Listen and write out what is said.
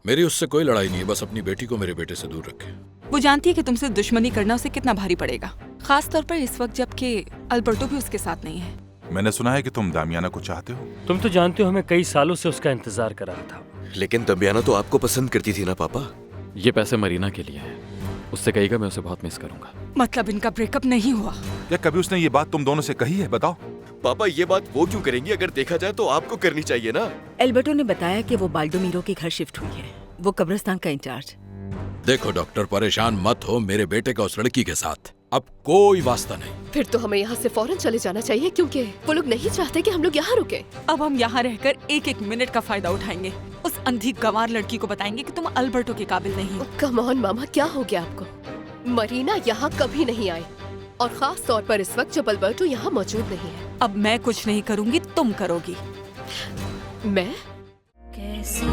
मेरी उससे कोई लड़ाई नहीं है, बस अपनी बेटी को मेरे बेटे से दूर रखे। वो जानती है कि तुमसे दुश्मनी करना उसे कितना भारी पड़ेगा, खास तौर पर इस वक्त जबकि अल्बर्टो भी उसके साथ नहीं है। मैंने सुना है कि तुम दामियाना को चाहते हो। तुम तो जानते हो हमें कई सालों से उसका इंतजार कर रहा था। लेकिन दमियाना तो आपको पसंद करती थी ना पापा। ये पैसे मरीना के लिए हैं। उससे कहिएगा मैं उसे बहुत मिस करूंगा। मतलब इनका ब्रेकअप नहीं हुआ? क्या कभी उसने ये बात तुम दोनों से कही है? बताओ। पापा ये बात वो क्यों करेंगी? अगर देखा जाए तो आपको करनी चाहिए ना। एल्बर्टो ने बताया कि वो बाल्डोमीरो के घर शिफ्ट हुई है, वो कब्रिस्तान का इंचार्ज। देखो डॉक्टर, परेशान मत हो, मेरे बेटे का उस लड़की के साथ अब कोई वास्ता नहीं। फिर तो हमें यहाँ से फौरन चले जाना चाहिए, क्योंकि वो लोग नहीं चाहते कि हम लोग यहाँ रुके। अब हम यहाँ रहकर एक एक मिनट का फायदा उठाएंगे। उस अंधी गंवार लड़की को बताएंगे कि तुम अल्बर्टो के काबिल नहीं हो। कम ऑन मामा, क्या हो गया आपको? मरीना यहाँ कभी नहीं आए, और खास तौर पर इस वक्त जब अल्बर्टो यहाँ मौजूद नहीं है। अब मैं कुछ नहीं करूँगी, तुम करोगी। मैं? कैसे